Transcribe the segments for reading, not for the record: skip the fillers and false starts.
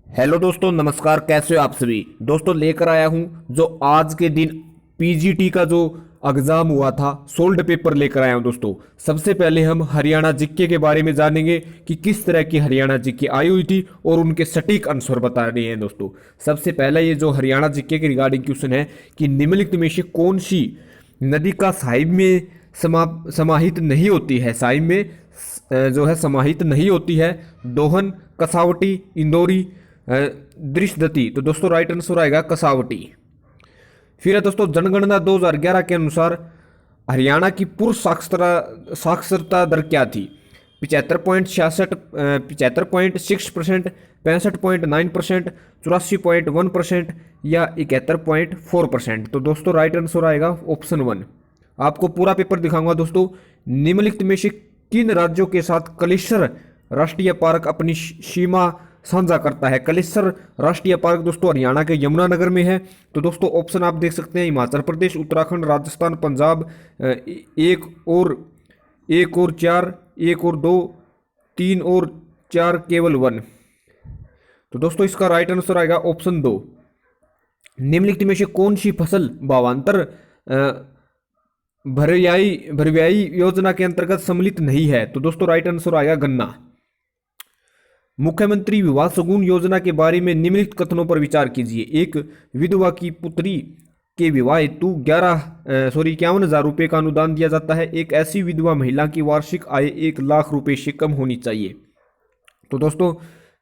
Hello दोस्तों, नमस्कार। कैसे हो आप सभी दोस्तों? लेकर आया हूं जो आज के दिन पीजीटी का जो एग्जाम हुआ था, सोल्ड पेपर लेकर आया हूं दोस्तों। सबसे पहले हम हरियाणा जीके के बारे में जानेंगे कि किस तरह की हरियाणा जीके आई हुई थी और उनके सटीक आंसर बता रहे हैं दोस्तों। सबसे पहला ये जो हरियाणा जीके के रिगार्डिंग क्वेश्चन है कि निम्नलिखित में से कौन सी नदी का साहिब में समाहित नहीं होती है, साहिब में जो है समाहित नहीं होती है। दोहन, कसावटी, इंदौरी, दृश्यदती। तो दोस्तों राइट आंसर आएगा कसावटी। फिर है दोस्तों जनगणना 2011 के अनुसार हरियाणा की पूर्व साक्षरता दर क्या थी? 75.6%, 65.9%, 84.1% या 71.4%। तो दोस्तों राइट आंसर आएगा ऑप्शन 1। आपको पूरा पेपर दिखाऊंगा दोस्तों। निम्नलिखित में से किन राज्यों के साथ कलिश्वर राष्ट्रीय पार्क अपनी सीमा साझा करता है? कलिश्वर राष्ट्रीय पार्क दोस्तों हरियाणा के यमुनानगर में है। तो दोस्तों ऑप्शन आप देख सकते हैं, हिमाचल प्रदेश, उत्तराखंड, राजस्थान, पंजाब, एक और चार, एक और दो, तीन और चार, केवल वन। तो दोस्तों इसका राइट आंसर आएगा ऑप्शन 2। निम्नलिखित में से कौन सी फसल भावांतर भरव्यायी योजना के अंतर्गत सम्मिलित नहीं है? तो दोस्तों राइट आंसर आएगा गन्ना। मुख्यमंत्री विवाह शगुन योजना के बारे में निम्नलिखित कथनों पर विचार कीजिए। एक, विधवा की पुत्री के विवाह हेतु 51,000 रुपये का अनुदान दिया जाता है। एक ऐसी विधवा महिला की वार्षिक आय 1 लाख रुपए से कम होनी चाहिए। तो दोस्तों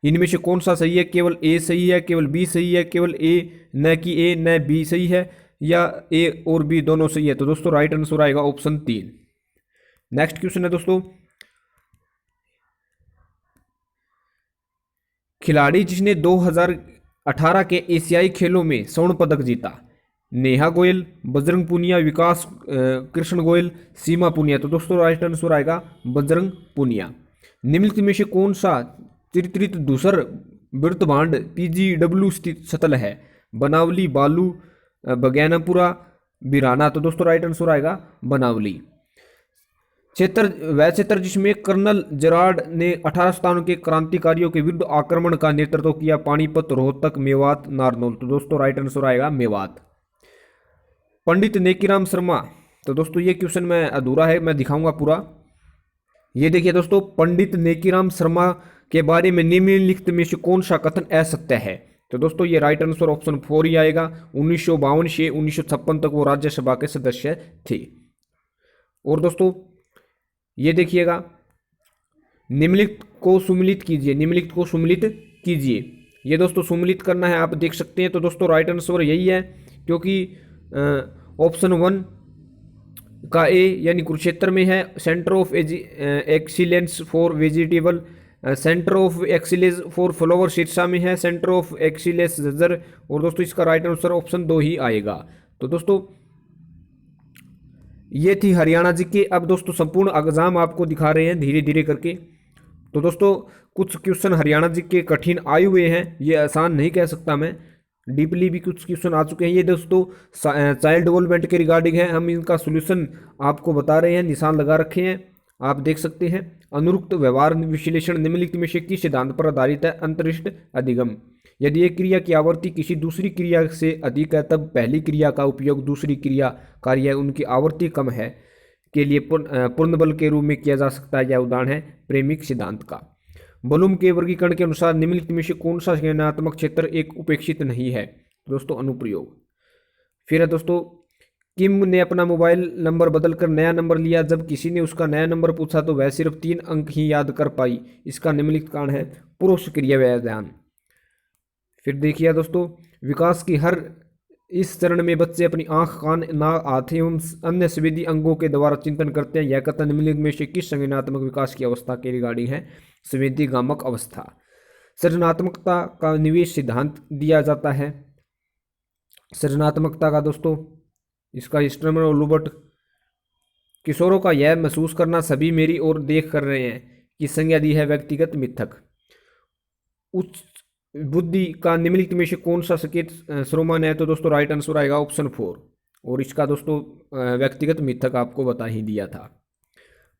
इनमें से कौन सा सही है? केवल ए सही है, केवल बी सही है, केवल ए न कि ए न बी सही है, या ए और बी दोनों सही है? तो दोस्तों राइट आंसर आएगा ऑप्शन 3। नेक्स्ट क्वेश्चन है दोस्तों, खिलाड़ी जिसने 2018 के एशियाई खेलों में स्वर्ण पदक जीता? नेहा गोयल, बजरंग पुनिया, विकास कृष्ण गोयल, सीमा पुनिया। तो दोस्तों राइट आंसर आएगा बजरंग पुनिया। निम्नलिखित में से कौन सा चित्रित धूसर वृत्तभांड पीजीडब्ल्यू स्थित शटल है? बनावली, बालू, बगैनापुरा, बिराना। तो दोस्तों राइट आंसर आएगा बनावली। क्षेत्र जिसमें कर्नल जेरार्ड ने 18 स्थानों के क्रांतिकारियों के विरुद्ध आक्रमण का नेतृत्व किया? पानीपत, रोहतक, मेवात, नारनौल। तो दोस्तों राइट आंसर आएगा मेवात। पंडित नेकीराम शर्मा। तो दोस्तों ये क्वेश्चन में अधूरा है, मैं दिखाऊंगा पूरा। ये देखिए दोस्तों, पंडित नेकीराम शर्मा के बारे में निम्नलिखित में से कौन सा कथन असत्य है? तो दोस्तों ये राइट आंसर ऑप्शन 4 ही आएगा। 1952 से 1956 तक वो राज्यसभा के सदस्य थे। और दोस्तों ये देखिएगा, निम्नलिखित को सुमिलित कीजिए, निम्नलिखित को सुमिलित कीजिए। ये दोस्तों सुमिलित करना है, आप देख सकते हैं। तो दोस्तों राइट आंसर यही है, क्योंकि ऑप्शन 1 का ए यानी कुरुक्षेत्र में है। Centre of excellence for vegetable, centre of excellence for flower Sirsa में है। Centre of excellence Jhajjar. और दोस्तों इसका राइट आंसर ऑप्शन 2 ही आएगा। तो दोस्तों ये थी हरियाणा जी के। अब दोस्तों संपूर्ण एग्जाम आपको दिखा रहे हैं धीरे धीरे करके। तो दोस्तों कुछ क्वेश्चन हरियाणा जी के कठिन आए हुए हैं, ये आसान नहीं कह सकता मैं। डीपली भी कुछ क्वेश्चन आ चुके हैं। ये दोस्तों चाइल्ड डेवलपमेंट के रिगार्डिंग है, हम इनका सोल्यूशन आपको बता रहे हैं, निशान लगा रखे हैं, आप देख सकते हैं। अनुरुक्त व्यवहार विश्लेषण निम्नलिखित में से किस सिद्धांत पर आधारित है? अंतरिष्ट अधिगम। यदि एक क्रिया की आवृत्ति किसी दूसरी क्रिया से अधिक है, तब पहली क्रिया का उपयोग दूसरी क्रिया कार्य उनकी आवृत्ति कम है के लिए पूर्ण बल के रूप में किया जा सकता है। यह उदाहरण है प्रेमिक सिद्धांत का। बलूम के वर्गीकरण के अनुसार निम्नलिखित में से कौन सा संज्ञानात्मक क्षेत्र एक उपेक्षित नहीं है? दोस्तों अनुप्रयोग। फिर है दोस्तों, किम ने अपना मोबाइल नंबर बदलकर नया नंबर लिया। जब किसी ने उसका नया नंबर पूछा तो वह सिर्फ 3 अंक ही याद कर पाई। इसका निम्नलिखित कारण है पूर्व सक्रिय व्याख्यान। फिर देखिए दोस्तों, विकास की हर इस चरण में बच्चे अपनी आंख, कान, नाक, हाथ एवं अन्य संवेदी अंगों के द्वारा चिंतन करते हैं। यह कथन निम्नलिखित में से किस संज्ञानात्मक विकास की अवस्था के रिगार्डिंग है? संवेदी गामक अवस्था। सृजनात्मकता का निवेश सिद्धांत दिया जाता है। सृजनात्मकता का दोस्तों इसका स्टर्मर और लुबर्ट। किशोरों का यह महसूस करना सभी मेरी ओर देख कर रहे हैं कि संज्ञा दी है व्यक्तिगत मिथक। उच्च बुद्धि का निम्नलिखित में से कौन सा संकेत श्रोमान है? तो दोस्तों राइट आंसर आएगा ऑप्शन 4। और इसका दोस्तों व्यक्तिगत मिथक आपको बता ही दिया था।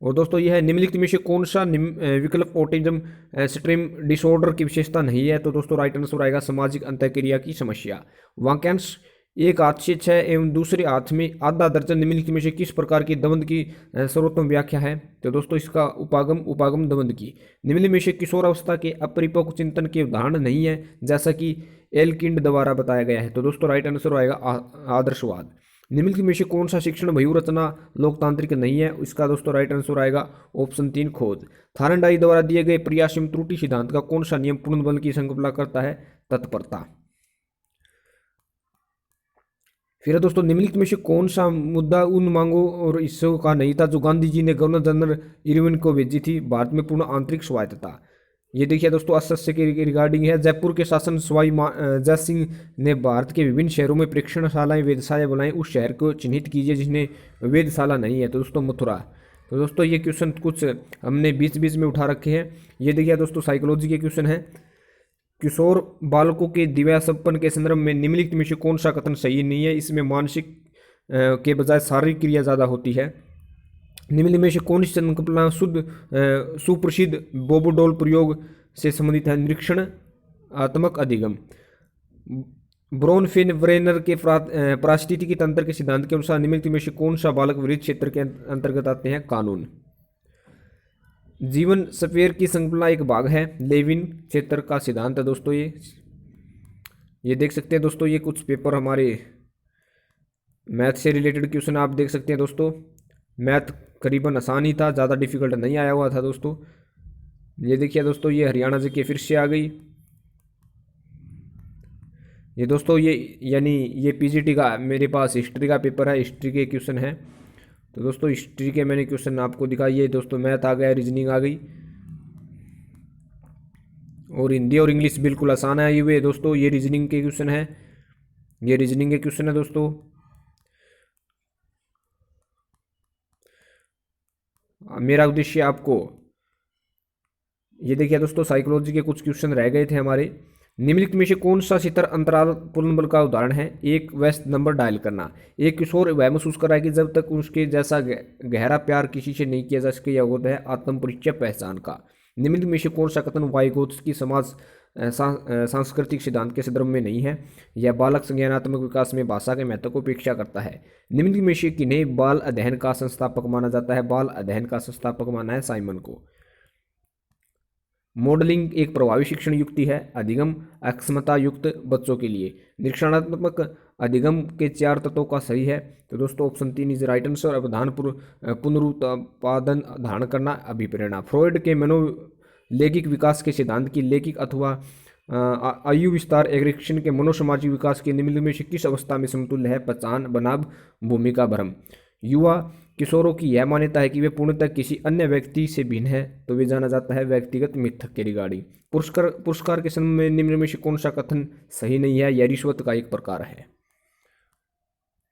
और दोस्तों यह है निम्नलिखित में से कौन सा विकल्प ऑटिज्म स्ट्रीम डिसऑर्डर की विशेषता नहीं है? तो दोस्तों राइट आंसर आएगा सामाजिक अंतःक्रिया की समस्या। वाक्यांश, एक हाथ से 6 एवं दूसरे हाथ में आधा दर्जन निम्नलिखित में से किस प्रकार की दवंद की सर्वोत्तम व्याख्या है? तो दोस्तों इसका उपागम उपागम दवंद की। निम्नलिखित में से किशोरावस्था के अपरिपक्व चिंतन के उदाहरण नहीं है, जैसा कि एलकिंड द्वारा बताया गया है। तो दोस्तों राइट आंसर आएगा आदर्शवाद। निम्नलिखित में से कौन सा शिक्षण व्यूह रचना लोकतांत्रिक नहीं है? इसका दोस्तों राइट आंसर आएगा ऑप्शन 3 खोज। थारनडाई द्वारा दिए गए प्रयासम त्रुटि सिद्धांत का कौन सा नियम पूर्ण बल की संकल्पना करता है? तत्परता। फिर दोस्तों निम्नलिखित में से कौन सा मुद्दा उन मांगों और हिस्सों का नहीं था जो गांधी जी ने गवर्नर जनरल इरविन को भेजी थी? भारत में पूर्ण आंतरिक स्वायत्तता। ये देखिए दोस्तों अस्स्य के रिगार्डिंग है। जयपुर के शासन सवाई जय सिंह ने भारत के विभिन्न शहरों में प्रेक्षणशालाएं वेधशालाएं बनाई, उस शहर को चिन्हित कीजिए जिसने वेधशाला नहीं है। तो दोस्तों मथुरा। तो दोस्तों ये क्वेश्चन कुछ हमने बीच बीच में उठा रखे हैं। ये देखिए दोस्तों साइकोलॉजी के क्वेश्चन है। किशोर बालकों के दिव्यासपन के संदर्भ में निम्नलिखित में से कौन सा कथन सही नहीं है? इसमें मानसिक के बजाय शारीरिक क्रिया ज़्यादा होती है। निम्नलिखित में से कौन सी संकल्पना सुप्रसिद्ध बोबोडोल प्रयोग से संबंधित है? निरीक्षण आत्मक अधिगम। ब्रोनफेनब्रेनर के पारिस्थितिकी तंत्र के सिद्धांत के अनुसार निम्नलिखित में से कौन सा बालक विरुद्ध क्षेत्र के अंतर्गत आते हैं? कानून। जीवन स्फीयर की संकल्पना एक भाग है, लेविन क्षेत्र का सिद्धांत है दोस्तों। ये देख सकते हैं दोस्तों, ये कुछ पेपर हमारे मैथ से रिलेटेड क्वेश्चन आप देख सकते हैं दोस्तों। मैथ करीबन आसान ही था, ज़्यादा डिफिकल्ट नहीं आया हुआ था दोस्तों। ये देखिए दोस्तों, ये हरियाणा जी के फिर से आ गई। ये दोस्तों ये पीजीटी का मेरे पास हिस्ट्री का पेपर है, हिस्ट्री के क्वेश्चन है। तो दोस्तों हिस्ट्री के मैंने क्वेश्चन आपको दिखाइए दोस्तों। मैथ आ गया, रीजनिंग आ गई और हिंदी और इंग्लिश बिल्कुल आसान है ये दोस्तों। ये रीजनिंग के क्वेश्चन है, ये रीजनिंग के क्वेश्चन है दोस्तों। मेरा उद्देश्य आपको, ये देखिए दोस्तों साइकोलॉजी के कुछ क्वेश्चन रह गए थे हमारे। निम्नलिखित में से कौन सा शितर अंतराल पूर्ण बल का उदाहरण है? एक व्यस्त नंबर डायल करना। एक किशोर वह महसूस कर रहा है कि जब तक उसके जैसा गहरा प्यार किसी से नहीं किया जा सके, यह होता है आत्म परिचय पहचान का। निम्नलिखित में से कौन सा कथन वाइगोत्स्की समाज सांस्कृतिक सिद्धांत के संदर्भ में नहीं है? यह बालक संज्ञानात्मक विकास में भाषा के महत्व को उपेक्षा करता है। निम्नलिखित में से किन्हें बाल अध्ययन का संस्थापक माना जाता है? बाल अध्ययन का संस्थापक माना है साइमन को। मॉडलिंग एक प्रभावी शिक्षण युक्ति है, अधिगम अक्षमता युक्त बच्चों के लिए। निरीक्षणात्मक अधिगम के 4 तत्वों का सही है। तो दोस्तों ऑप्शन 3 इज राइट आंसर। अवधान पुनरुत्पादन धारण करना अभिप्रेरणा। फ्रॉइड के मनोलैंगिक विकास के सिद्धांत की लैंगिक अथवा आयु विस्तार एग्रेक्शन के मनोसामाजिक विकास के निम्नलिखित में से किस अवस्था में समतुल्य है? पहचान बनाम भूमिका भ्रम। युवा किशोरों की यह मान्यता है कि वे पूर्णतः किसी अन्य व्यक्ति से भिन्न है, तो वे जाना जाता है व्यक्तिगत मिथक के रिगार्डिंग। पुरस्कार के संबंध में निम्न में से कौन सा कथन सही नहीं है? यह रिश्वत का एक प्रकार है।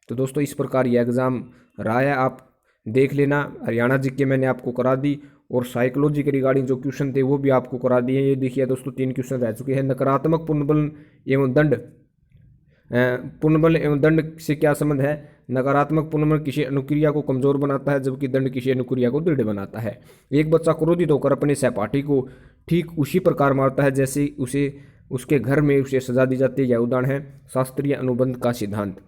तो दोस्तों इस प्रकार यह एग्जाम रहा है, आप देख लेना। हरियाणा जी के मैंने आपको करा दी और साइकोलॉजी के रिगार्डिंग जो क्वेश्चन थे वो भी आपको करा दिए। ये देखिए दोस्तों 3 क्वेश्चन रह चुके हैं। नकारात्मक पूर्णबल एवं दंड, पूर्णबल एवं दंड से क्या संबंध है? नकारात्मक पूर्णबल किसी अनुक्रिया को कमजोर बनाता है, जबकि दंड किसी अनुक्रिया को दृढ़ बनाता है। एक बच्चा क्रोधित होकर अपने सहपाठी को ठीक उसी प्रकार मारता है जैसे उसे उसके घर में उसे सजा दी जाती है। यह उदाहरण है शास्त्रीय अनुबंध का सिद्धांत।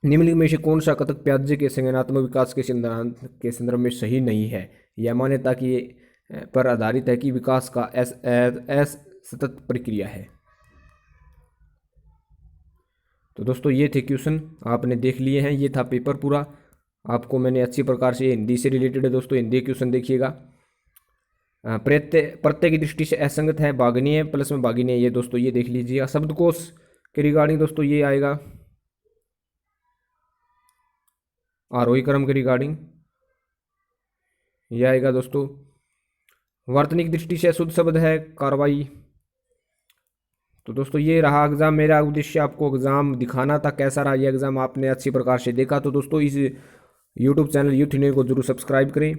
निम्नलिखित में से कौन सा कथक प्याजे के संज्ञानात्मक विकास के सिद्धांत के संदर्भ में सही नहीं है? यह मान्यता की पर आधारित है कि विकास का सतत प्रक्रिया है। तो दोस्तों ये थे क्वेश्चन, आपने देख लिए हैं। ये था पेपर पूरा, आपको मैंने अच्छी प्रकार से हिंदी से रिलेटेड है दोस्तों। हिंदी क्वेश्चन देखिएगा। प्रत्यय की दृष्टि से असंगत है, भागनीय प्लस में भागनीय, ये दोस्तों ये देख लीजिएगा। शब्दकोश के रिगार्डिंग दोस्तों ये आएगा, आरोही क्रम के रिगार्डिंग ये आएगा दोस्तों। वर्तनिक दृष्टि से अशुद्ध शब्द है कार्रवाई। तो दोस्तों ये रहा एग्ज़ाम। मेरा उद्देश्य आपको एग्ज़ाम दिखाना था। कैसा रहा ये एग्ज़ाम आपने अच्छी प्रकार से देखा। तो दोस्तों इस यूट्यूब चैनल यूथ इंडियन को जरूर सब्सक्राइब करें।